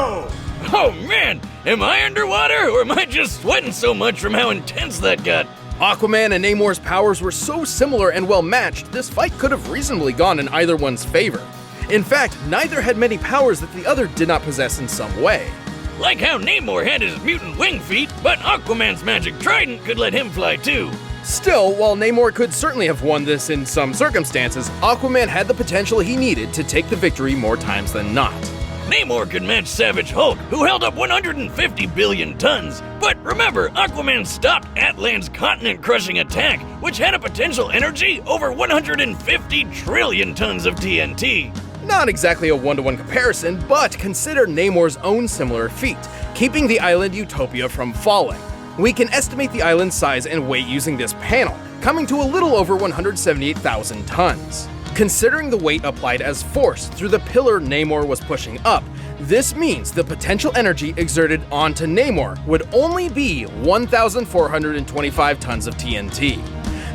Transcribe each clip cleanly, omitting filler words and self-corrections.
KO! Oh man, am I underwater or am I just sweating so much from how intense that got? Aquaman and Namor's powers were so similar and well matched, this fight could have reasonably gone in either one's favor. In fact, neither had many powers that the other did not possess in some way. Like how Namor had his mutant wing feet, but Aquaman's magic trident could let him fly too. Still, while Namor could certainly have won this in some circumstances, Aquaman had the potential he needed to take the victory more times than not. Namor could match Savage Hulk, who held up 150 billion tons. But remember, Aquaman stopped Atlan's continent-crushing attack, which had a potential energy over 150 trillion tons of TNT. Not exactly a one-to-one comparison, but consider Namor's own similar feat, keeping the island Utopia from falling. We can estimate the island's size and weight using this panel, coming to a little over 178,000 tons. Considering the weight applied as force through the pillar Namor was pushing up, this means the potential energy exerted onto Namor would only be 1,425 tons of TNT.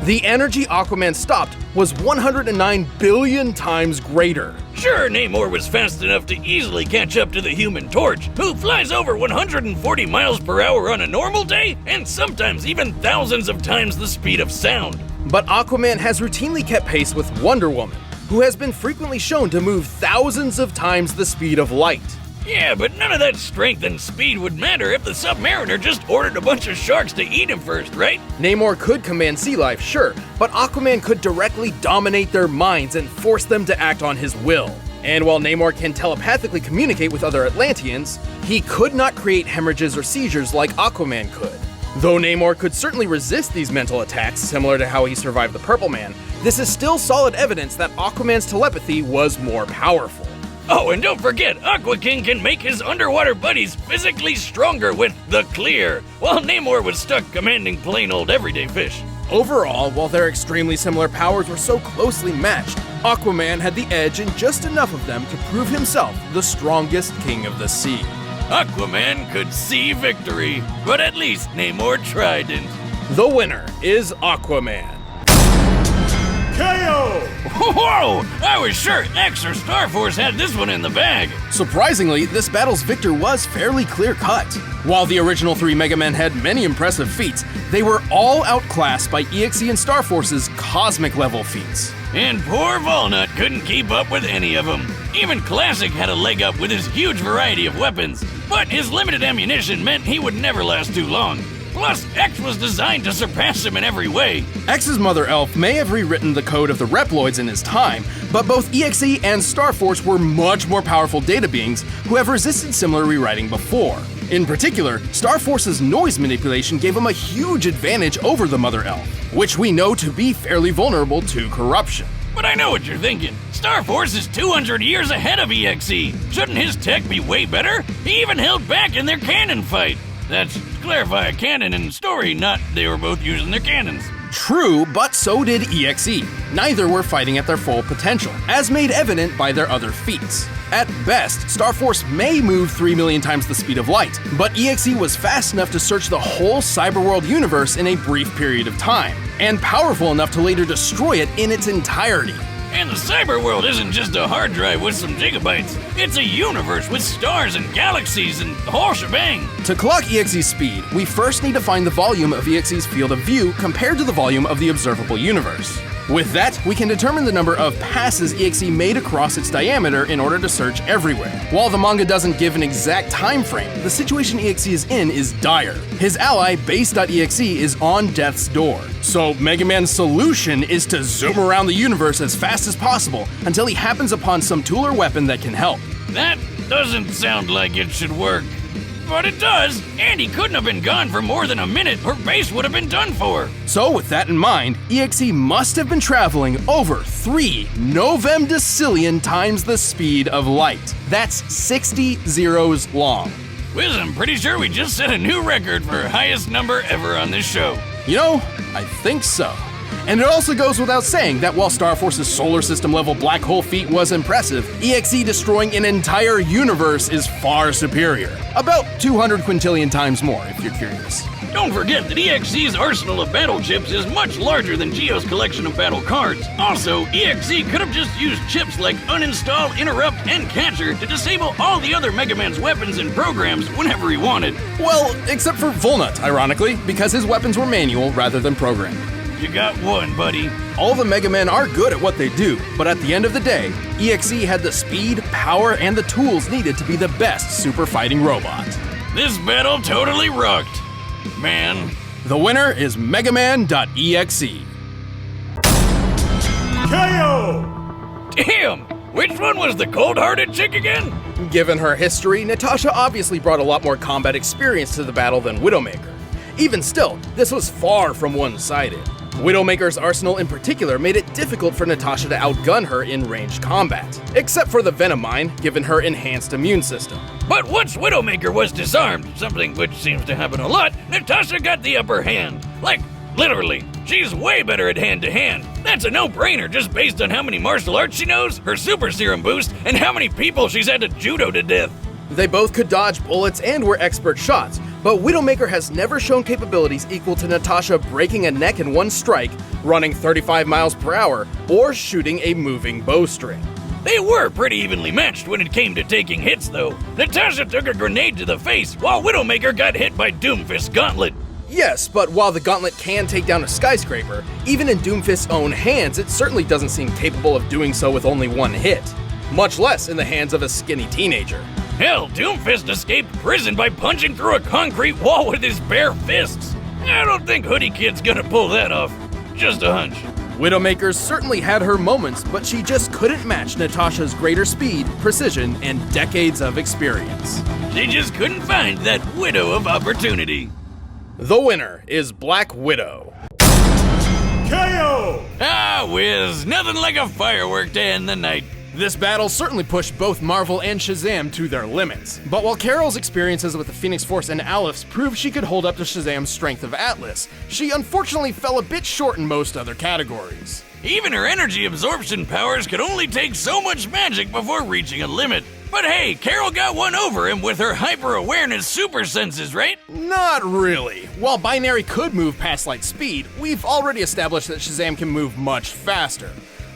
The energy Aquaman stopped was 109 billion times greater. Sure, Namor was fast enough to easily catch up to the Human Torch, who flies over 140 miles per hour on a normal day, and sometimes even thousands of times the speed of sound. But Aquaman has routinely kept pace with Wonder Woman, who has been frequently shown to move thousands of times the speed of light. Yeah, but none of that strength and speed would matter if the Submariner just ordered a bunch of sharks to eat him first, right? Namor could command sea life, sure, but Aquaman could directly dominate their minds and force them to act on his will. And while Namor can telepathically communicate with other Atlanteans, he could not create hemorrhages or seizures like Aquaman could. Though Namor could certainly resist these mental attacks, similar to how he survived the Purple Man, this is still solid evidence that Aquaman's telepathy was more powerful. Oh, and don't forget, Aqua King can make his underwater buddies physically stronger with the Clear, while Namor was stuck commanding plain old everyday fish. Overall, while their extremely similar powers were so closely matched, Aquaman had the edge in just enough of them to prove himself the strongest king of the sea. Aquaman could see victory, but at least Namor trident. The winner is Aquaman. KO! Whoa! I was sure E.X.E or Star Force had this one in the bag. Surprisingly, this battle's victor was fairly clear-cut. While the original three Mega Men had many impressive feats, they were all outclassed by E.X.E and Star Force's cosmic-level feats. And poor Volnutt couldn't keep up with any of them. Even Classic had a leg up with his huge variety of weapons, but his limited ammunition meant he would never last too long. Plus, X was designed to surpass him in every way. X's mother elf may have rewritten the code of the Reploids in his time, but both E.X.E and Star Force were much more powerful data beings who have resisted similar rewriting before. In particular, Star Force's noise manipulation gave him a huge advantage over the mother elf, which we know to be fairly vulnerable to corruption. But I know what you're thinking. Star Force is 200 years ahead of E.X.E. Shouldn't his tech be way better? He even held back in their cannon fight. That's to clarify, a cannon and story, not they were both using their cannons. True, but so did E.X.E. Neither were fighting at their full potential, as made evident by their other feats. At best, Star Force may move 3 million times the speed of light, but E.X.E was fast enough to search the whole cyberworld universe in a brief period of time, and powerful enough to later destroy it in its entirety. And the cyber world isn't just a hard drive with some gigabytes. It's a universe with stars and galaxies and the whole shebang. To clock E.X.E's speed, we first need to find the volume of E.X.E's field of view compared to the volume of the observable universe. With that, we can determine the number of passes E.X.E made across its diameter in order to search everywhere. While the manga doesn't give an exact time frame, the situation E.X.E is in is dire. His ally, Base.exe, is on death's door. So Mega Man's solution is to zoom around the universe as fast as possible until he happens upon some tool or weapon that can help. That doesn't sound like it should work. But it does, and he couldn't have been gone for more than a minute or Base would have been done for. So with that in mind, E.X.E must have been traveling over 3 novemdecillion times the speed of light. That's 60 zeros long. Wiz, I'm pretty sure we just set a new record for highest number ever on this show. You know, I think so. And it also goes without saying that while Star Force's solar system level black hole feat was impressive, E.X.E destroying an entire universe is far superior. About 200 quintillion times more, if you're curious. Don't forget that E.X.E's arsenal of battle chips is much larger than Geo's collection of battle cards. Also, E.X.E could have just used chips like Uninstall, Interrupt, and Catcher to disable all the other Mega Man's weapons and programs whenever he wanted. Well, except for Volnutt, ironically, because his weapons were manual rather than programmed. You got one, buddy. All the Mega Men are good at what they do, but at the end of the day, E.X.E had the speed, power, and the tools needed to be the best super fighting robot. This battle totally rocked, man. The winner is Megaman.exe. KO! Damn! Which one was the cold-hearted chick again? Given her history, Natasha obviously brought a lot more combat experience to the battle than Widowmaker. Even still, this was far from one-sided. Widowmaker's arsenal in particular made it difficult for Natasha to outgun her in ranged combat, except for the Venom Mine, given her enhanced immune system. But once Widowmaker was disarmed, something which seems to happen a lot, Natasha got the upper hand. Like, literally. She's way better at hand-to-hand. That's a no-brainer just based on how many martial arts she knows, her super serum boost, and how many people she's had to judo to death. They both could dodge bullets and were expert shots, but Widowmaker has never shown capabilities equal to Natasha breaking a neck in one strike, running 35 miles per hour, or shooting a moving bowstring. They were pretty evenly matched when it came to taking hits, though. Natasha took a grenade to the face, while Widowmaker got hit by Doomfist's gauntlet. Yes, but while the gauntlet can take down a skyscraper, even in Doomfist's own hands, it certainly doesn't seem capable of doing so with only one hit. Much less in the hands of a skinny teenager. Hell, Doomfist escaped prison by punching through a concrete wall with his bare fists. I don't think Hoodie Kid's gonna pull that off. Just a hunch. Widowmaker certainly had her moments, but she just couldn't match Natasha's greater speed, precision, and decades of experience. She just couldn't find that widow of opportunity. The winner is Black Widow. KO! Ah, whiz, nothing like a firework to end the night. This battle certainly pushed both Marvel and Shazam to their limits, but while Carol's experiences with the Phoenix Force and Aleph proved she could hold up to Shazam's strength of Atlas, she unfortunately fell a bit short in most other categories. Even her energy absorption powers could only take so much magic before reaching a limit. But hey, Carol got one over him with her hyper-awareness super senses, right? Not really. While Binary could move past light speed, we've already established that Shazam can move much faster.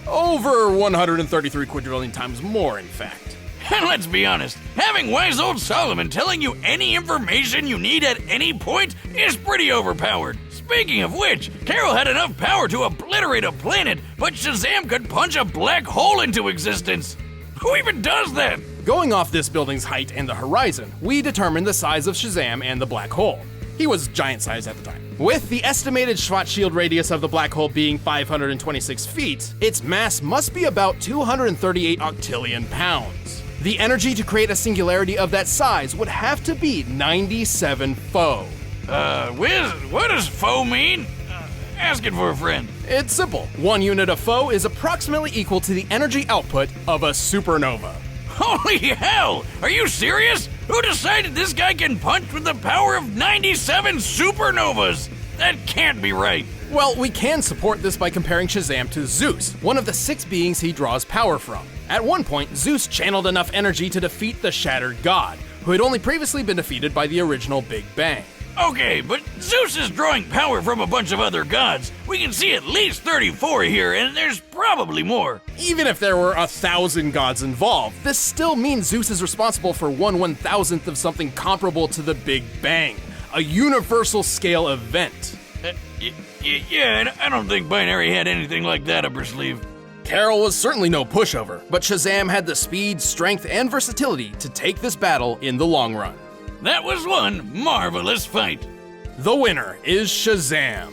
Over 133 quadrillion times more, in fact. And let's be honest, having wise old Solomon telling you any information you need at any point is pretty overpowered. Speaking of which, Carol had enough power to obliterate a planet, but Shazam could punch a black hole into existence. Who even does that? Going off this building's height and the horizon, we determined the size of Shazam and the black hole. He was giant-sized at the time. With the estimated Schwarzschild radius of the black hole being 526 feet, its mass must be about 238 octillion pounds. The energy to create a singularity of that size would have to be 97 foe. Wiz, what does foe mean? Asking for a friend. It's simple. 1 unit of foe is approximately equal to the energy output of a supernova. Holy hell! Are you serious? Who decided this guy can punch with the power of 97 supernovas? That can't be right. Well, we can support this by comparing Shazam to Zeus, one of the 6 beings he draws power from. At one point, Zeus channeled enough energy to defeat the Shattered God, who had only previously been defeated by the original Big Bang. Okay, but Zeus is drawing power from a bunch of other gods. We can see at least 34 here, and there's probably more. Even if there were 1,000 gods involved, this still means Zeus is responsible for 1/1000th of something comparable to the Big Bang, a universal scale event. Yeah, and I don't think Binary had anything like that up her sleeve. Carol was certainly no pushover, but Shazam had the speed, strength, and versatility to take this battle in the long run. That was one marvelous fight. The winner is Shazam.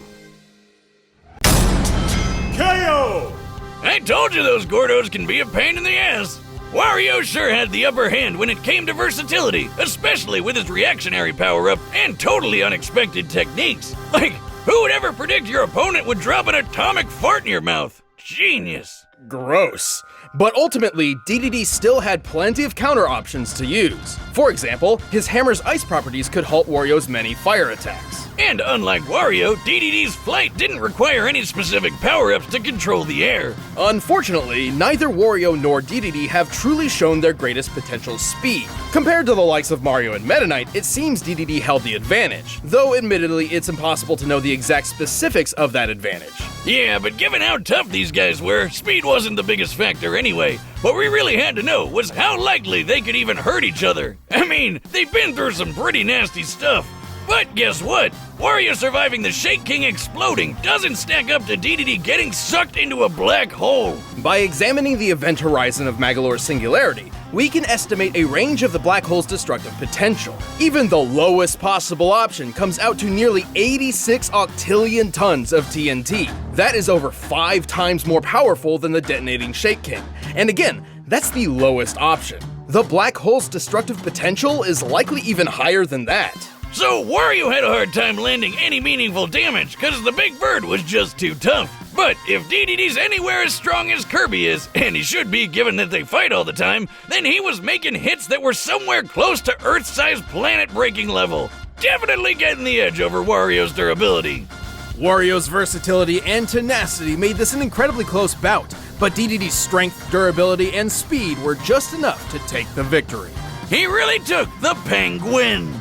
KO! I told you those Gordos can be a pain in the ass. Wario sure had the upper hand when it came to versatility, especially with his reactionary power-up and totally unexpected techniques. Like, who would ever predict your opponent would drop an atomic fart in your mouth? Genius. Gross. But ultimately, Dedede still had plenty of counter options to use. For example, his hammer's ice properties could halt Wario's many fire attacks. And unlike Wario, Dedede's flight didn't require any specific power-ups to control the air. Unfortunately, neither Wario nor Dedede have truly shown their greatest potential speed. Compared to the likes of Mario and Meta Knight, it seems Dedede held the advantage, though admittedly it's impossible to know the exact specifics of that advantage. Yeah, but given how tough these guys were, speed wasn't the biggest factor anyway. What we really had to know was how likely they could even hurt each other. I mean, they've been through some pretty nasty stuff. But guess what? Wario surviving the Shake King exploding doesn't stack up to Dedede getting sucked into a black hole. By examining the event horizon of Magolor's singularity, we can estimate a range of the black hole's destructive potential. Even the lowest possible option comes out to nearly 86 octillion tons of TNT. That is over 5 times more powerful than the detonating Shake King. And again, that's the lowest option. The black hole's destructive potential is likely even higher than that. So Wario had a hard time landing any meaningful damage because the big bird was just too tough. But if Dedede's anywhere as strong as Kirby is, and he should be given that they fight all the time, then he was making hits that were somewhere close to Earth-sized planet-breaking level. Definitely getting the edge over Wario's durability. Wario's versatility and tenacity made this an incredibly close bout, but Dedede's strength, durability, and speed were just enough to take the victory. He really took the penguin.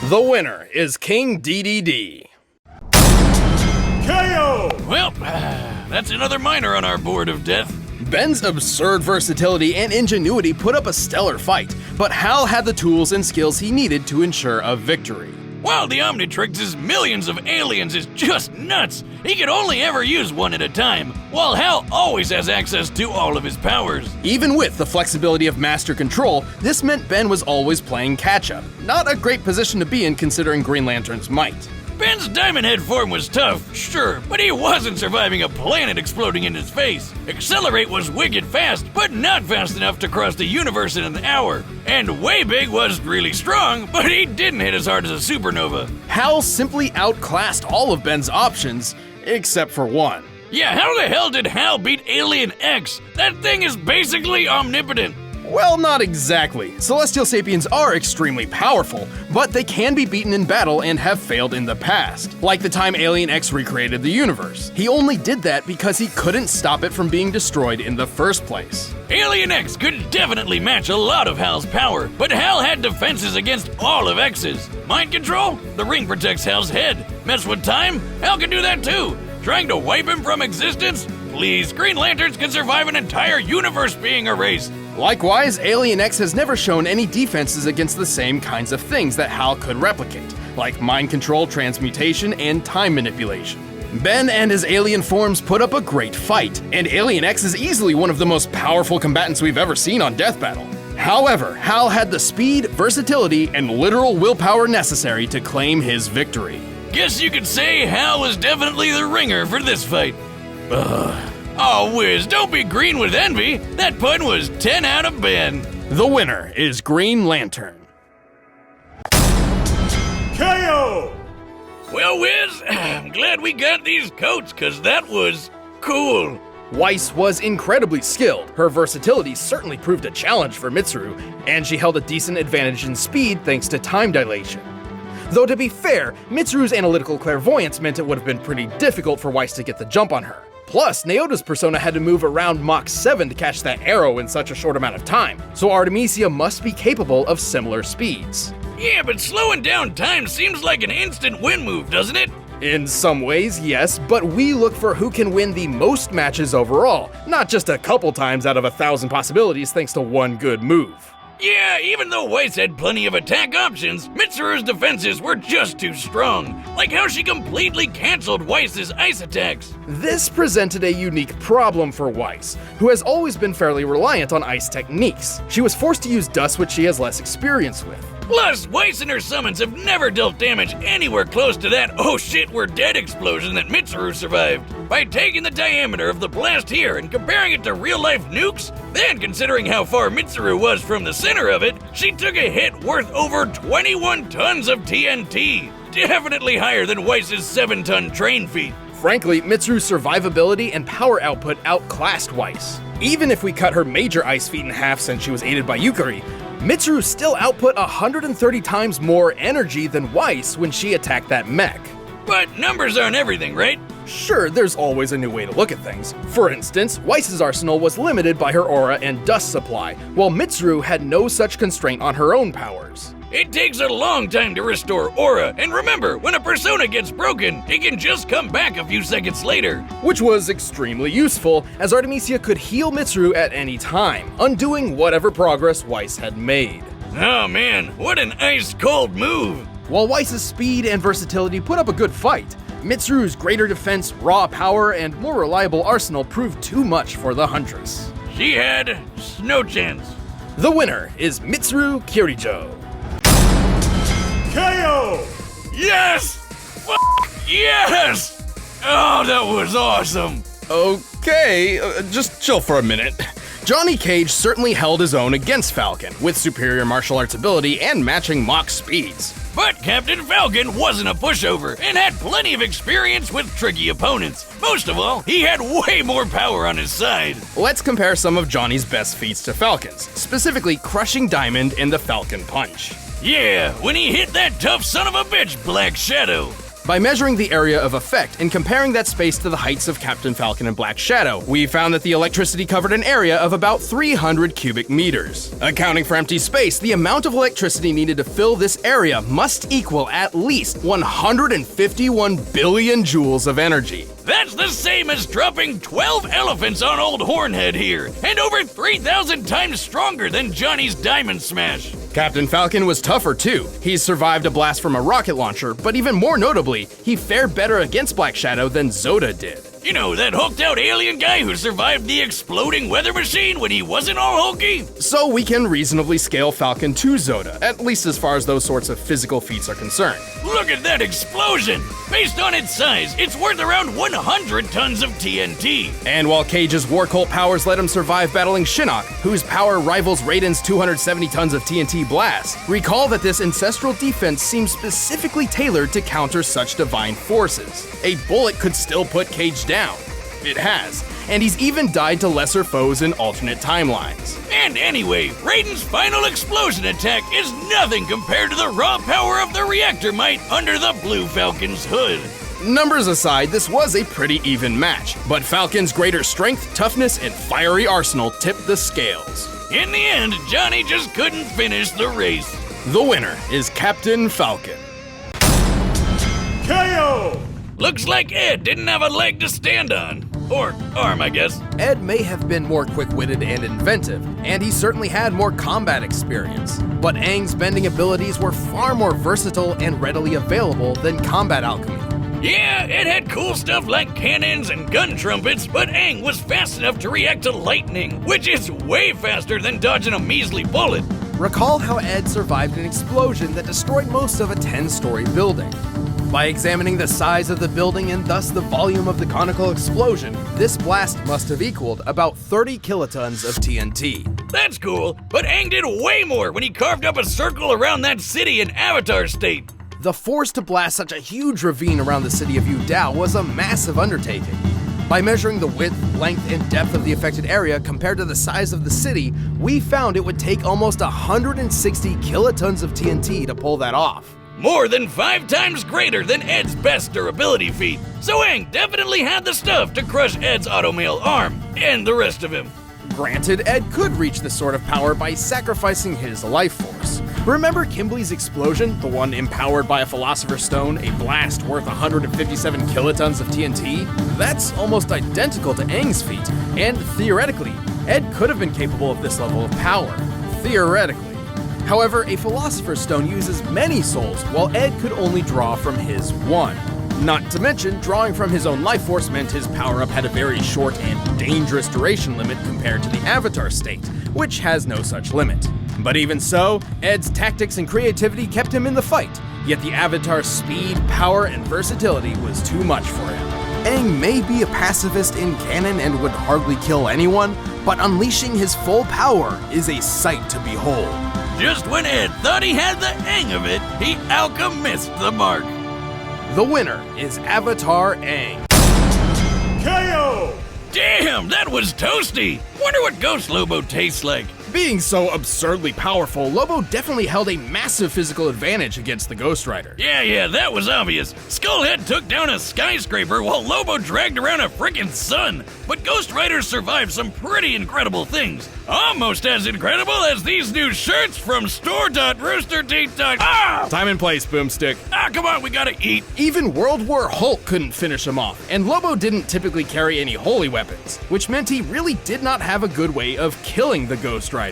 The winner is King Dedede. KO! Well, that's another minor on our board of death. Ben's absurd versatility and ingenuity put up a stellar fight, but Hal had the tools and skills he needed to ensure a victory. While the Omnitrix's millions of aliens is just nuts, he could only ever use one at a time, while Hal always has access to all of his powers. Even with the flexibility of Master Control, this meant Ben was always playing catch-up. Not a great position to be in considering Green Lantern's might. Ben's Diamond Head form was tough, sure, but he wasn't surviving a planet exploding in his face. Accelerate was wicked fast, but not fast enough to cross the universe in an hour. And Way Big was really strong, but he didn't hit as hard as a supernova. Hal simply outclassed all of Ben's options, except for one. Yeah, how the hell did Hal beat Alien X? That thing is basically omnipotent. Well, not exactly. Celestial Sapiens are extremely powerful, but they can be beaten in battle and have failed in the past. Like the time Alien X recreated the universe. He only did that because he couldn't stop it from being destroyed in the first place. Alien X could definitely match a lot of Hal's power, but Hal had defenses against all of X's. Mind control? The ring protects Hal's head. Mess with time? Hal can do that too. Trying to wipe him from existence? Please, Green Lanterns can survive an entire universe being erased. Likewise, Alien X has never shown any defenses against the same kinds of things that Hal could replicate, like mind control, transmutation, and time manipulation. Ben and his alien forms put up a great fight, and Alien X is easily one of the most powerful combatants we've ever seen on Death Battle. However, Hal had the speed, versatility, and literal willpower necessary to claim his victory. Guess you could say Hal was definitely the ringer for this fight. Ugh. Oh, Wiz, don't be green with envy. That pun was 10 out of Ben. The winner is Green Lantern. KO! Well, Wiz, I'm glad we got these coats, cause that was cool. Weiss was incredibly skilled. Her versatility certainly proved a challenge for Mitsuru, and she held a decent advantage in speed thanks to time dilation. Though to be fair, Mitsuru's analytical clairvoyance meant it would have been pretty difficult for Weiss to get the jump on her. Plus, Naota's persona had to move around Mach 7 to catch that arrow in such a short amount of time, so Artemisia must be capable of similar speeds. Yeah, but slowing down time seems like an instant win move, doesn't it? In some ways, yes, but we look for who can win the most matches overall, not just a couple times out of 1,000 possibilities thanks to one good move. Yeah, even though Weiss had plenty of attack options, Mitsuru's defenses were just too strong. Like how she completely canceled Weiss's ice attacks. This presented a unique problem for Weiss, who has always been fairly reliant on ice techniques. She was forced to use dust, which she has less experience with. Plus, Weiss and her summons have never dealt damage anywhere close to that "oh shit, we're dead" explosion that Mitsuru survived. By taking the diameter of the blast here and comparing it to real-life nukes, then considering how far Mitsuru was from the center of it, she took a hit worth over 21 tons of TNT. Definitely higher than Weiss's 7-ton train feat. Frankly, Mitsuru's survivability and power output outclassed Weiss. Even if we cut her major ice feat in half since she was aided by Yukari, Mitsuru still output 130 times more energy than Weiss when she attacked that mech. But numbers aren't everything, right? Sure, there's always a new way to look at things. For instance, Weiss's arsenal was limited by her aura and dust supply, while Mitsuru had no such constraint on her own powers. It takes a long time to restore aura, and remember, when a persona gets broken, it can just come back a few seconds later. Which was extremely useful, as Artemisia could heal Mitsuru at any time, undoing whatever progress Weiss had made. Oh man, what an ice-cold move! While Weiss's speed and versatility put up a good fight, Mitsuru's greater defense, raw power, and more reliable arsenal proved too much for the Huntress. She had no chance. The winner is Mitsuru Kirijo. KO! Yes! Yes! Oh, that was awesome! Okay, just chill for a minute. Johnny Cage certainly held his own against Falcon, with superior martial arts ability and matching Mach speeds. But Captain Falcon wasn't a pushover and had plenty of experience with tricky opponents. Most of all, he had way more power on his side. Let's compare some of Johnny's best feats to Falcon's, specifically crushing Diamond in the Falcon Punch. Yeah, when he hit that tough son of a bitch, Black Shadow. By measuring the area of effect and comparing that space to the heights of Captain Falcon and Black Shadow, we found that the electricity covered an area of about 300 cubic meters. Accounting for empty space, the amount of electricity needed to fill this area must equal at least 151 billion joules of energy. That's the same as dropping 12 elephants on old Hornhead here, and over 3,000 times stronger than Johnny's Diamond Smash. Captain Falcon was tougher too. He survived a blast from a rocket launcher, but even more notably, he fared better against Black Shadow than Zoda did. You know, that hulked-out alien guy who survived the exploding weather machine when he wasn't all hulky? So we can reasonably scale Falcon to Zoda, at least as far as those sorts of physical feats are concerned. Look at that explosion! Based on its size, it's worth around 100 tons of TNT. And while Cage's War Cult powers let him survive battling Shinnok, whose power rivals Raiden's 270 tons of TNT blast, recall that this ancestral defense seems specifically tailored to counter such divine forces. A bullet could still put Cage down. It has. And he's even died to lesser foes in alternate timelines. And anyway, Raiden's final explosion attack is nothing compared to the raw power of the reactor might under the Blue Falcon's hood. Numbers aside, this was a pretty even match, but Falcon's greater strength, toughness, and fiery arsenal tipped the scales. In the end, Johnny just couldn't finish the race. The winner is Captain Falcon. KO! Looks like Ed didn't have a leg to stand on. Or arm, I guess. Ed may have been more quick-witted and inventive, and he certainly had more combat experience. But Aang's bending abilities were far more versatile and readily available than combat alchemy. Yeah, it had cool stuff like cannons and gun trumpets, but Aang was fast enough to react to lightning, which is way faster than dodging a measly bullet. Recall how Ed survived an explosion that destroyed most of a 10-story building. By examining the size of the building and thus the volume of the conical explosion, this blast must have equaled about 30 kilotons of TNT. That's cool, but Aang did way more when he carved up a circle around that city in Avatar State. The force to blast such a huge ravine around the city of Yu Dao was a massive undertaking. By measuring the width, length, and depth of the affected area compared to the size of the city, we found it would take almost 160 kilotons of TNT to pull that off. More than 5 times greater than Ed's best durability feat. So Aang definitely had the stuff to crush Ed's automail arm, and the rest of him. Granted, Ed could reach this sort of power by sacrificing his life force. Remember Kimberly's explosion, the one empowered by a Philosopher's Stone, a blast worth 157 kilotons of TNT? That's almost identical to Aang's feat, and theoretically, Ed could have been capable of this level of power. Theoretically. However, a Philosopher's Stone uses many souls, while Ed could only draw from his one. Not to mention, drawing from his own life force meant his power-up had a very short and dangerous duration limit compared to the Avatar state, which has no such limit. But even so, Ed's tactics and creativity kept him in the fight, yet the Avatar's speed, power, and versatility was too much for him. Aang may be a pacifist in canon and would hardly kill anyone, but unleashing his full power is a sight to behold. Just when Ed thought he had the hang of it, he alchemist the mark. The winner is Avatar Aang. KO! Damn, that was toasty! Wonder what Ghost Lobo tastes like. Being so absurdly powerful, Lobo definitely held a massive physical advantage against the Ghost Rider. Yeah, that was obvious. Skullhead took down a skyscraper while Lobo dragged around a frickin' sun. But Ghost Rider survived some pretty incredible things. Almost as incredible as these new shirts from store.roosterteeth.com. Ah! Time and place, Boomstick. Come on, we gotta eat. Even World War Hulk couldn't finish him off, and Lobo didn't typically carry any holy weapons, which meant he really did not have a good way of killing the Ghost Rider.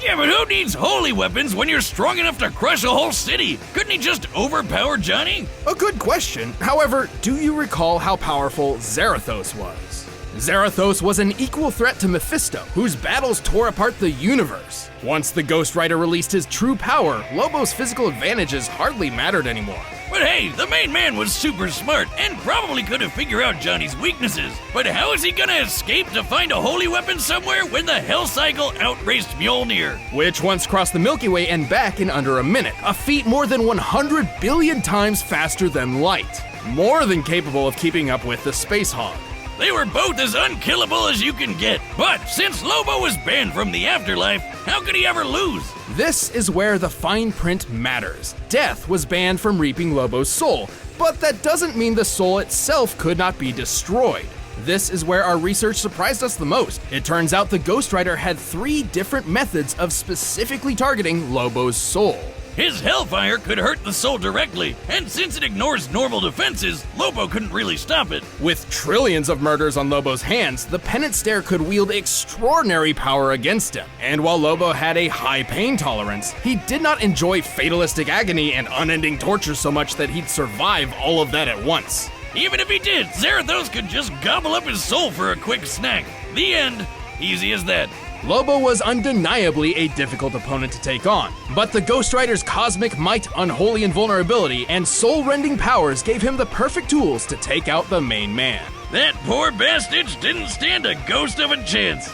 Yeah, but who needs holy weapons when you're strong enough to crush a whole city? Couldn't he just overpower Johnny? A good question. However, do you recall how powerful Zarathos was? Zarathos was an equal threat to Mephisto, whose battles tore apart the universe. Once the Ghost Rider released his true power, Lobo's physical advantages hardly mattered anymore. But hey, the main man was super smart and probably could have figured out Johnny's weaknesses. But how is he gonna escape to find a holy weapon somewhere when the Hell Cycle outraced Mjolnir? Which once crossed the Milky Way and back in under a minute, a feat more than 100 billion times faster than light. More than capable of keeping up with the Space Hog. They were both as unkillable as you can get. But since Lobo was banned from the afterlife, how could he ever lose? This is where the fine print matters. Death was banned from reaping Lobo's soul, but that doesn't mean the soul itself could not be destroyed. This is where our research surprised us the most. It turns out the Ghost Rider had 3 different methods of specifically targeting Lobo's soul. His Hellfire could hurt the soul directly, and since it ignores normal defenses, Lobo couldn't really stop it. With trillions of murders on Lobo's hands, the Penance Stare could wield extraordinary power against him. And while Lobo had a high pain tolerance, he did not enjoy fatalistic agony and unending torture so much that he'd survive all of that at once. Even if he did, Zarathos could just gobble up his soul for a quick snack. The end. Easy as that. Lobo was undeniably a difficult opponent to take on, but the Ghost Rider's cosmic might, unholy invulnerability, and soul-rending powers gave him the perfect tools to take out the main man. That poor bastard didn't stand a ghost of a chance.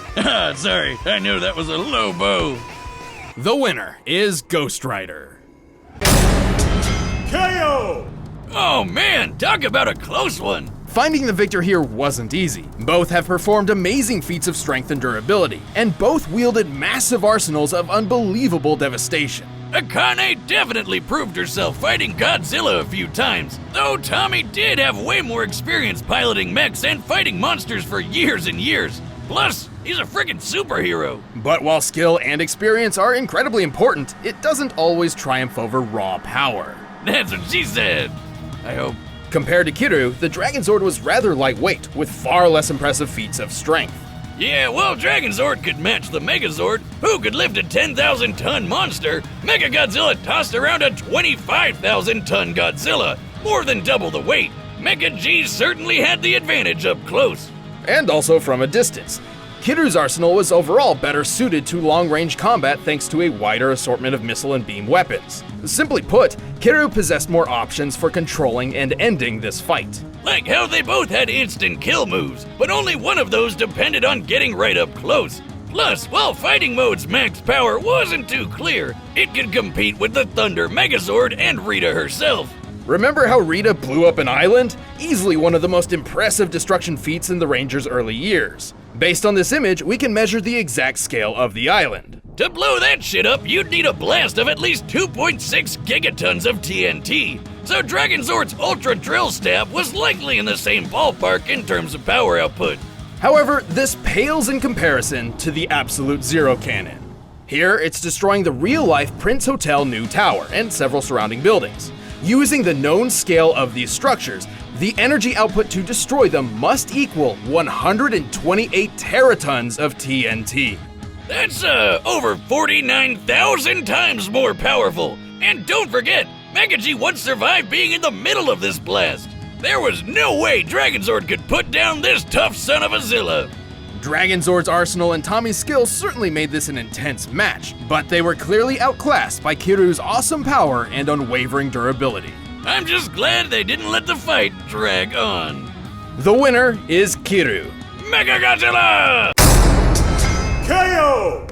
Sorry, I knew that was a Lobo. The winner is Ghost Rider. KO! Oh man, talk about a close one. Finding the victor here wasn't easy. Both have performed amazing feats of strength and durability, and both wielded massive arsenals of unbelievable devastation. Akane definitely proved herself fighting Godzilla a few times, though Tommy did have way more experience piloting mechs and fighting monsters for years and years. Plus, he's a freaking superhero. But while skill and experience are incredibly important, it doesn't always triumph over raw power. That's what she said. I hope. Compared to Kiryu, the Dragonzord was rather lightweight, with far less impressive feats of strength. Yeah, well, Dragonzord could match the Megazord, who could lift a 10,000-ton monster. Mechagodzilla tossed around a 25,000-ton Godzilla, more than double the weight. Mecha G certainly had the advantage up close. And also from a distance. Kiryu's arsenal was overall better suited to long-range combat thanks to a wider assortment of missile and beam weapons. Simply put, Kiryu possessed more options for controlling and ending this fight. Like how they both had instant kill moves, but only one of those depended on getting right up close. Plus, while Fighting Mode's max power wasn't too clear, it could compete with the Thunder Megazord and Rita herself. Remember how Rita blew up an island? Easily one of the most impressive destruction feats in the Ranger's early years. Based on this image, we can measure the exact scale of the island. To blow that shit up, you'd need a blast of at least 2.6 gigatons of TNT. So Dragonzord's Ultra Drill Stab was likely in the same ballpark in terms of power output. However, this pales in comparison to the Absolute Zero Cannon. Here, it's destroying the real-life Prince Hotel New Tower and several surrounding buildings. Using the known scale of these structures, the energy output to destroy them must equal 128 teratons of TNT. That's over 49,000 times more powerful. And don't forget, Mecha G once survived being in the middle of this blast. There was no way Dragonzord could put down this tough son of a Zilla. Dragonzord's arsenal and Tommy's skills certainly made this an intense match, but they were clearly outclassed by Kiryu's awesome power and unwavering durability. I'm just glad they didn't let the fight drag on. The winner is Kiryu. Mechagodzilla! KO!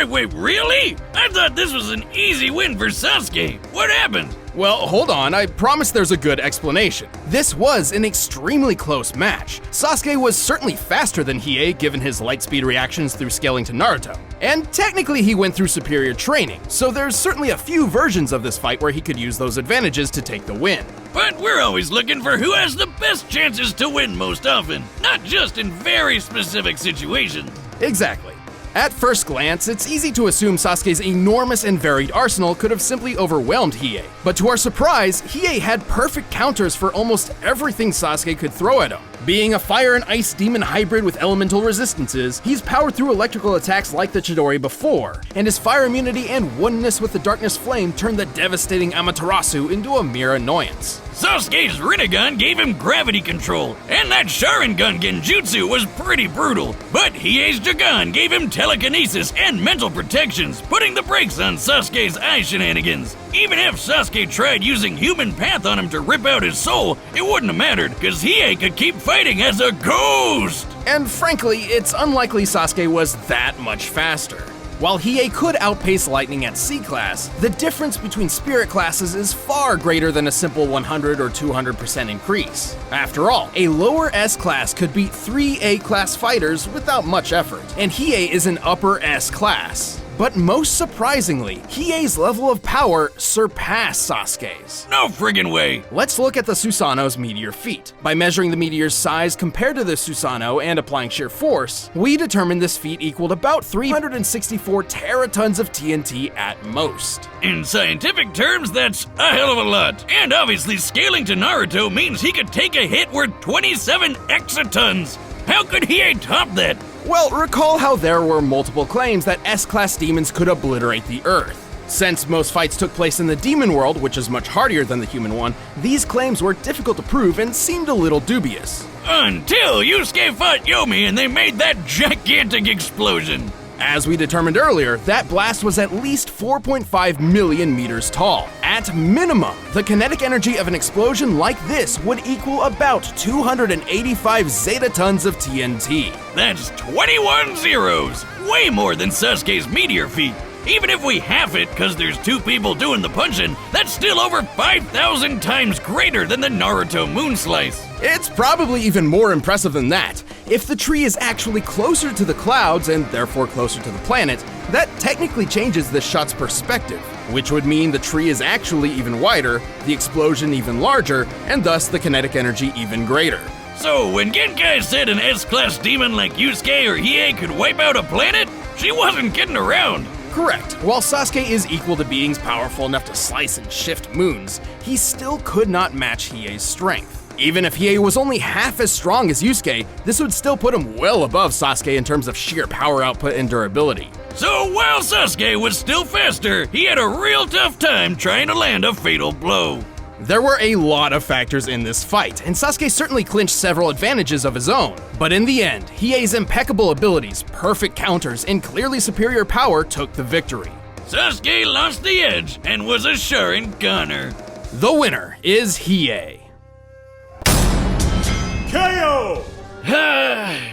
Wait, really? I thought this was an easy win for Sasuke. What happened? Well, hold on, I promise there's a good explanation. This was an extremely close match. Sasuke was certainly faster than Hiei given his light speed reactions through scaling to Naruto. And technically he went through superior training, so there's certainly a few versions of this fight where he could use those advantages to take the win. But we're always looking for who has the best chances to win most often, not just in very specific situations. Exactly. At first glance, it's easy to assume Sasuke's enormous and varied arsenal could have simply overwhelmed Hiei. But to our surprise, Hiei had perfect counters for almost everything Sasuke could throw at him. Being a fire and ice demon hybrid with elemental resistances, he's powered through electrical attacks like the Chidori before, and his fire immunity and oneness with the darkness flame turned the devastating Amaterasu into a mere annoyance. Sasuke's Rinnegan gave him gravity control, and that Sharingan Genjutsu was pretty brutal. But Hiei's Jagan gave him telekinesis and mental protections, putting the brakes on Sasuke's eye shenanigans. Even if Sasuke tried using human path on him to rip out his soul, it wouldn't have mattered, cause Hiei could keep fighting as a ghost! And frankly, it's unlikely Sasuke was that much faster. While Hiei could outpace Lightning at C-Class, the difference between Spirit classes is far greater than a simple 100 or 200% increase. After all, a lower S-Class could beat 3 A-Class fighters without much effort, and Hiei is an upper S-Class. But most surprisingly, Hiei's level of power surpassed Sasuke's. No friggin' way! Let's look at the Susanoo's meteor feat. By measuring the meteor's size compared to the Susanoo and applying sheer force, we determined this feat equaled about 364 teratons of TNT at most. In scientific terms, that's a hell of a lot. And obviously scaling to Naruto means he could take a hit worth 27 exatons. How could Hiei top that? Well, recall how there were multiple claims that S-Class demons could obliterate the Earth. Since most fights took place in the demon world, which is much hardier than the human one, these claims were difficult to prove and seemed a little dubious. Until Yusuke fought Yomi and they made that gigantic explosion. As we determined earlier, that blast was at least 4.5 million meters tall. At minimum, the kinetic energy of an explosion like this would equal about 285 zetatons of TNT. That's 21 zeros! Way more than Sasuke's meteor feat. Even if we half it, cause there's 2 people doing the punching, that's still over 5,000 times greater than the Naruto moon slice. It's probably even more impressive than that. If the tree is actually closer to the clouds and therefore closer to the planet, that technically changes the shot's perspective, which would mean the tree is actually even wider, the explosion even larger, and thus the kinetic energy even greater. So when Genkai said an S-Class demon like Yusuke or Hiei could wipe out a planet, she wasn't kidding around. Correct. While Sasuke is equal to beings powerful enough to slice and shift moons, he still could not match Hiei's strength. Even if Hiei was only half as strong as Yusuke, this would still put him well above Sasuke in terms of sheer power output and durability. So while Sasuke was still faster, he had a real tough time trying to land a fatal blow. There were a lot of factors in this fight, and Sasuke certainly clinched several advantages of his own. But in the end, Hiei's impeccable abilities, perfect counters, and clearly superior power took the victory. Sasuke lost the edge and was a Sharinganer. The winner is Hiei. KO!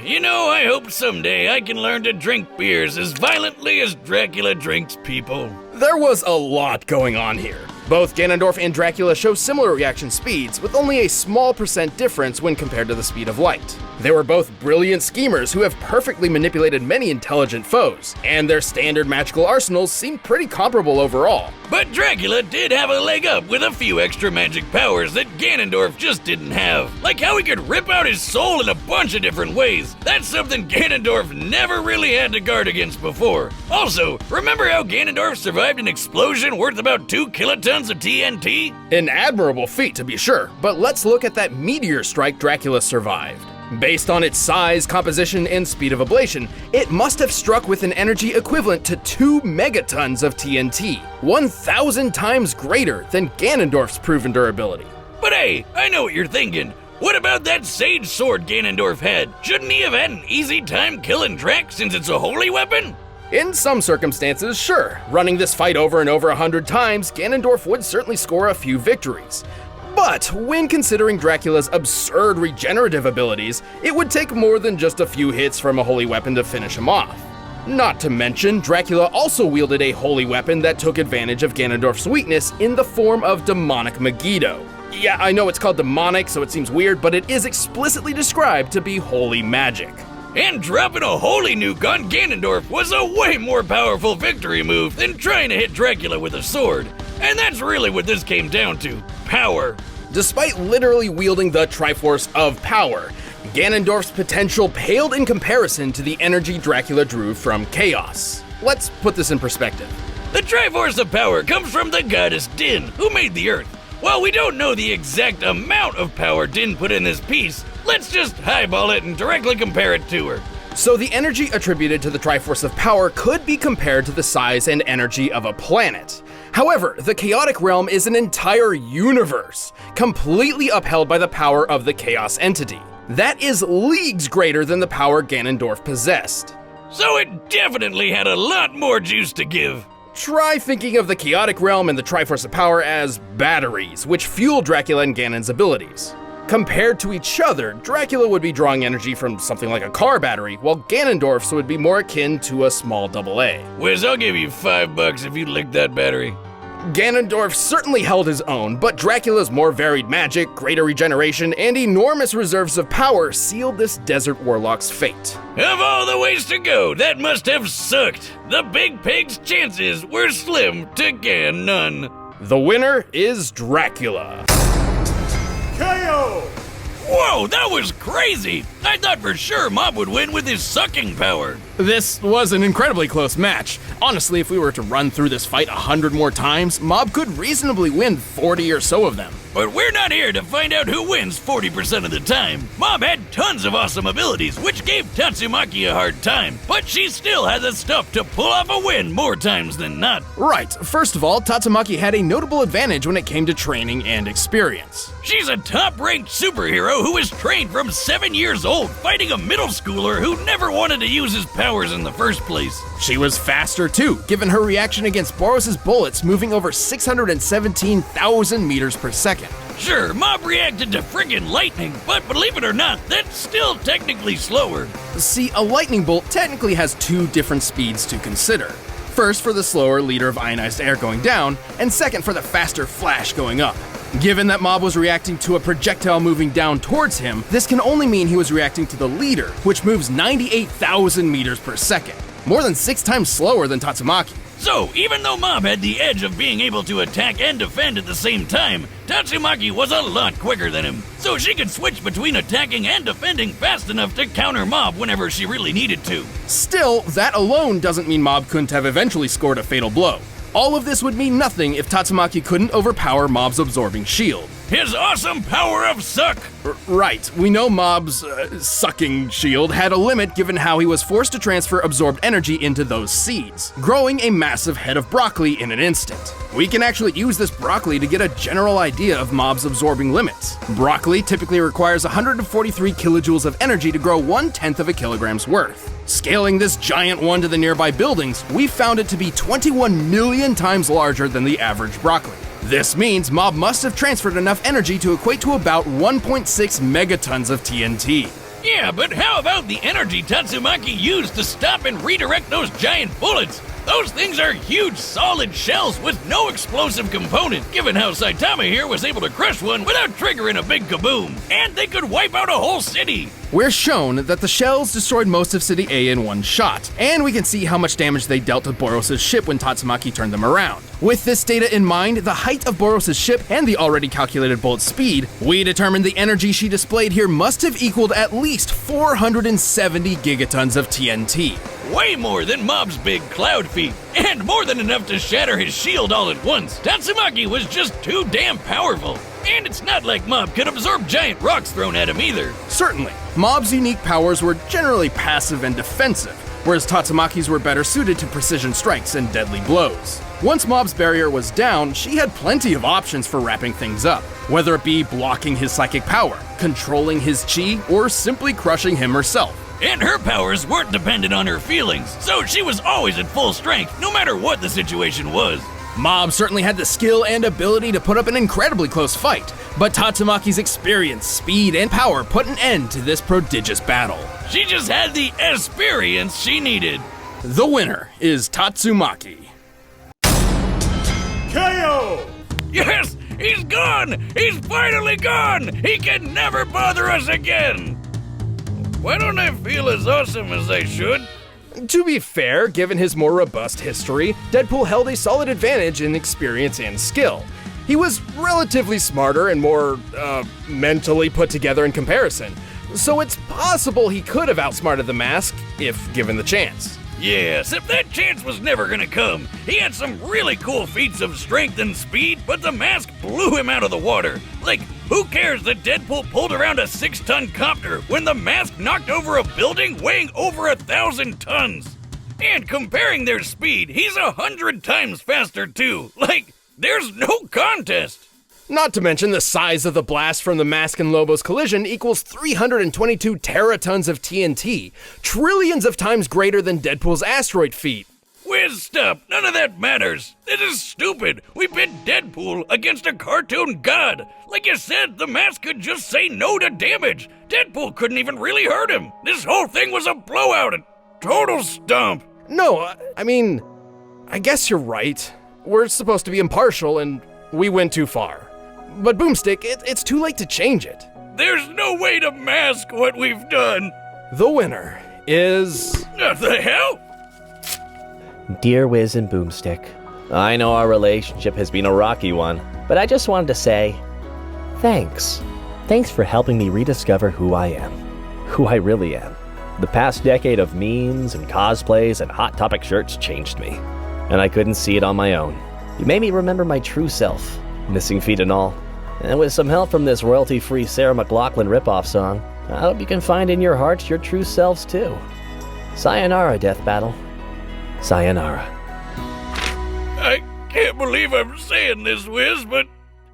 You know, I hope someday I can learn to drink beers as violently as Dracula drinks people. There was a lot going on here. Both Ganondorf and Dracula show similar reaction speeds, with only a small % difference when compared to the speed of light. They were both brilliant schemers who have perfectly manipulated many intelligent foes, and their standard magical arsenals seem pretty comparable overall. But Dracula did have a leg up with a few extra magic powers that Ganondorf just didn't have. Like how he could rip out his soul in a bunch of different ways. That's something Ganondorf never really had to guard against before. Also, remember how Ganondorf survived an explosion worth about 2 kilotons of TNT? An admirable feat to be sure, but let's look at that meteor strike Dracula survived. Based on its size, composition, and speed of ablation, it must have struck with an energy equivalent to 2 megatons of TNT, 1,000 times greater than Ganondorf's proven durability. But hey, I know what you're thinking. What about that sage sword Ganondorf had? Shouldn't he have had an easy time killing Drac since it's a holy weapon? In some circumstances, sure. Running this fight over and over 100 times, Ganondorf would certainly score a few victories. But when considering Dracula's absurd regenerative abilities, it would take more than just a few hits from a holy weapon to finish him off. Not to mention, Dracula also wielded a holy weapon that took advantage of Ganondorf's weakness in the form of demonic Megiddo. Yeah, I know it's called demonic, so it seems weird, but it is explicitly described to be holy magic. And dropping a holy nuke on Ganondorf was a way more powerful victory move than trying to hit Dracula with a sword. And that's really what this came down to, power. Despite literally wielding the Triforce of Power, Ganondorf's potential paled in comparison to the energy Dracula drew from chaos. Let's put this in perspective. The Triforce of Power comes from the goddess Din, who made the Earth. While we don't know the exact amount of power Din put in this piece, let's just highball it and directly compare it to her. So the energy attributed to the Triforce of Power could be compared to the size and energy of a planet. However, the chaotic realm is an entire universe, completely upheld by the power of the chaos entity. That is leagues greater than the power Ganondorf possessed. So it definitely had a lot more juice to give. Try thinking of the chaotic realm and the Triforce of Power as batteries, which fuel Dracula and Ganon's abilities. Compared to each other, Dracula would be drawing energy from something like a car battery, while Ganondorf's would be more akin to a small AA. Wiz, I'll give you $5 if you lick that battery. Ganondorf certainly held his own, but Dracula's more varied magic, greater regeneration, and enormous reserves of power sealed this desert warlock's fate. Of all the ways to go, that must have sucked. The big pig's chances were slim to Gan none. The winner is Dracula. KO! Whoa, that was crazy! I thought for sure Mob would win with his sucking power. This was an incredibly close match. Honestly, if we were to run through this fight 100 more times, Mob could reasonably win 40 or so of them. But we're not here to find out who wins 40% of the time. Mob had tons of awesome abilities, which gave Tatsumaki a hard time, but she still had the stuff to pull off a win more times than not. Right, first of all, Tatsumaki had a notable advantage when it came to training and experience. She's a top-ranked superhero who was trained from 7 years old, fighting a middle schooler who never wanted to use his powers in the first place. She was faster too, given her reaction against Boros' bullets moving over 617,000 meters per second. Sure, Mob reacted to friggin' lightning, but believe it or not, that's still technically slower. See, a lightning bolt technically has two different speeds to consider. First for the slower liter of ionized air going down, and second for the faster flash going up. Given that Mob was reacting to a projectile moving down towards him, this can only mean he was reacting to the liter, which moves 98,000 meters per second, more than 6 times slower than Tatsumaki. So, even though Mob had the edge of being able to attack and defend at the same time, Tatsumaki was a lot quicker than him, so she could switch between attacking and defending fast enough to counter Mob whenever she really needed to. Still, that alone doesn't mean Mob couldn't have eventually scored a fatal blow. All of this would mean nothing if Tatsumaki couldn't overpower Mob's absorbing shield. His awesome power of suck! Right, we know Mob's sucking shield had a limit given how he was forced to transfer absorbed energy into those seeds, growing a massive head of broccoli in an instant. We can actually use this broccoli to get a general idea of Mob's absorbing limits. Broccoli typically requires 143 kilojoules of energy to grow 1/10 of a kilogram's worth. Scaling this giant one to the nearby buildings, we found it to be 21 million times larger than the average broccoli. This means Mob must have transferred enough energy to equate to about 1.6 megatons of TNT. Yeah, but how about the energy Tatsumaki used to stop and redirect those giant bullets? Those things are huge solid shells with no explosive component, given how Saitama here was able to crush one without triggering a big kaboom. And they could wipe out a whole city. We're shown that the shells destroyed most of City A in one shot, and we can see how much damage they dealt to Boros' ship when Tatsumaki turned them around. With this data in mind, the height of Boros' ship, and the already calculated bullet speed, we determined the energy she displayed here must have equaled at least 470 gigatons of TNT. Way more than Mob's big cloud feet, and more than enough to shatter his shield all at once. Tatsumaki was just too damn powerful. And it's not like Mob could absorb giant rocks thrown at him either. Certainly, Mob's unique powers were generally passive and defensive, whereas Tatsumaki's were better suited to precision strikes and deadly blows. Once Mob's barrier was down, she had plenty of options for wrapping things up, whether it be blocking his psychic power, controlling his chi, or simply crushing him herself. And her powers weren't dependent on her feelings, so she was always at full strength, no matter what the situation was. Mob certainly had the skill and ability to put up an incredibly close fight, but Tatsumaki's experience, speed, and power put an end to this prodigious battle. She just had the experience she needed. The winner is Tatsumaki. KO! Yes! He's gone! He's finally gone! He can never bother us again! Why don't I feel as awesome as I should? To be fair, given his more robust history, Deadpool held a solid advantage in experience and skill. He was relatively smarter and more, mentally put together in comparison. So it's possible he could have outsmarted the Mask, if given the chance. Yes, if that chance was never gonna come. He had some really cool feats of strength and speed, but the Mask blew him out of the water. Like, who cares that Deadpool pulled around a 6-ton copter when the Mask knocked over a building weighing over 1,000 tons? And comparing their speed, he's 100 times faster too. Like, there's no contest. Not to mention the size of the blast from the Mask and Lobo's collision equals 322 teratons of TNT, trillions of times greater than Deadpool's asteroid feat. Whiz, stop. None of that matters. This is stupid. We pit Deadpool against a cartoon god. Like you said, the Mask could just say no to damage. Deadpool couldn't even really hurt him. This whole thing was a blowout, a total stomp. No, I mean, I guess you're right. We're supposed to be impartial and we went too far. But Boomstick, it's too late to change it. There's no way to mask what we've done. The winner is... What the hell? Dear Wiz and Boomstick, I know our relationship has been a rocky one, but I just wanted to say, thanks. Thanks for helping me rediscover who I am. Who I really am. The past decade of memes and cosplays and Hot Topic shirts changed me, and I couldn't see it on my own. You made me remember my true self, missing feet and all. And with some help from this royalty-free Sarah McLachlan ripoff song, I hope you can find in your hearts your true selves too. Sayonara, Death Battle. Sayonara. I can't believe I'm saying this, Wiz, but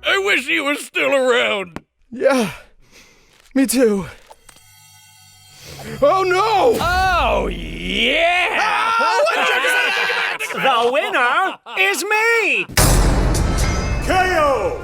I wish he was still around. Yeah, me too. Oh no! Oh, yeah! The winner is me! KO!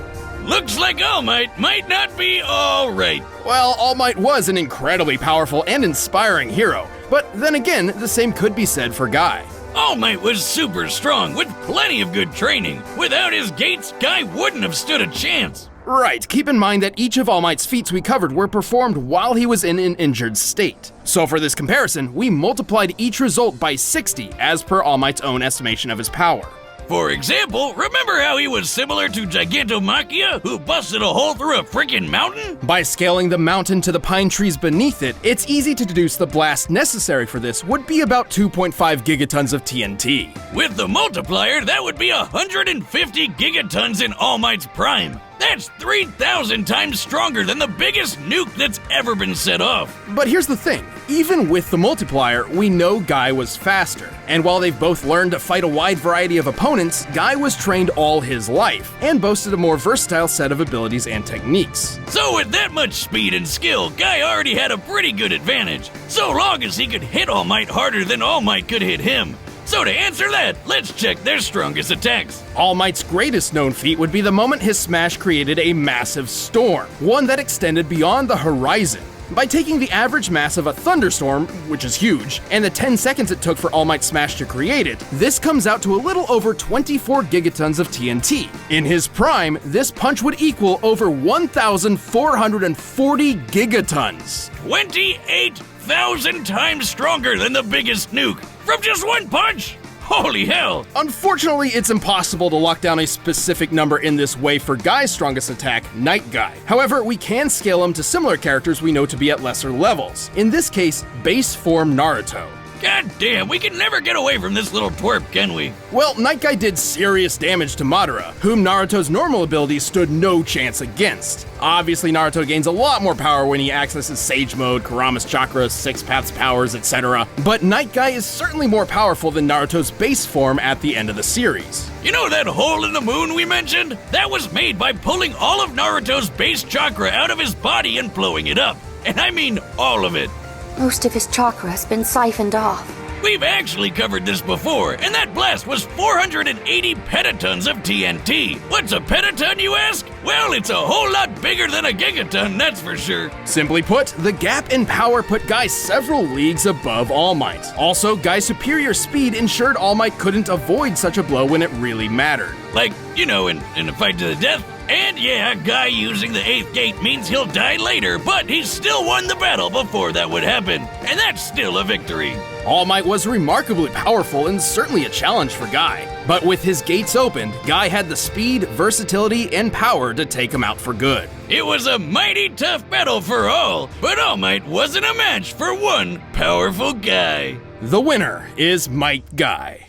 Looks like All Might might not be all right. Well, All Might was an incredibly powerful and inspiring hero, but then again, the same could be said for Guy. All Might was super strong with plenty of good training. Without his gates, Guy wouldn't have stood a chance. Right, keep in mind that each of All Might's feats we covered were performed while he was in an injured state. So for this comparison, we multiplied each result by 60 as per All Might's own estimation of his power. For example, remember how he was similar to Gigantomachia, who busted a hole through a freaking mountain? By scaling the mountain to the pine trees beneath it, it's easy to deduce the blast necessary for this would be about 2.5 gigatons of TNT. With the multiplier, that would be 150 gigatons in All Might's prime. That's 3,000 times stronger than the biggest nuke that's ever been set off. But here's the thing, even with the multiplier, we know Guy was faster. And while they've both learned to fight a wide variety of opponents, Guy was trained all his life, and boasted a more versatile set of abilities and techniques. So with that much speed and skill, Guy already had a pretty good advantage, so long as he could hit All Might harder than All Might could hit him. So to answer that, let's check their strongest attacks. All Might's greatest known feat would be the moment his smash created a massive storm, one that extended beyond the horizon. By taking the average mass of a thunderstorm, which is huge, and the 10 seconds it took for All Might's smash to create it, this comes out to a little over 24 gigatons of TNT. In his prime, this punch would equal over 1,440 gigatons. 28,000 times stronger than the biggest nuke, from just one punch! Holy hell! Unfortunately, it's impossible to lock down a specific number in this way for Guy's strongest attack, Night Guy. However, we can scale him to similar characters we know to be at lesser levels. In this case, base form Naruto. God damn, we can never get away from this little twerp, can we? Well, Night Guy did serious damage to Madara, whom Naruto's normal abilities stood no chance against. Obviously, Naruto gains a lot more power when he accesses Sage Mode, Kurama's Chakra, Six Paths powers, etc. But Night Guy is certainly more powerful than Naruto's base form at the end of the series. You know that hole in the moon we mentioned? That was made by pulling all of Naruto's base chakra out of his body and blowing it up. And I mean all of it. Most of his chakra has been siphoned off. We've actually covered this before, and that blast was 480 petatons of TNT. What's a petaton, you ask? Well, it's a whole lot bigger than a gigaton, that's for sure. Simply put, the gap in power put Guy several leagues above All Might. Also, Guy's superior speed ensured All Might couldn't avoid such a blow when it really mattered. Like, you know, in a fight to the death. And yeah, Guy using the 8th gate means he'll die later, but he still won the battle before that would happen. And that's still a victory. All Might was remarkably powerful and certainly a challenge for Guy. But with his gates opened, Guy had the speed, versatility, and power to take him out for good. It was a mighty tough battle for all, but All Might wasn't a match for one powerful Guy. The winner is Might Guy.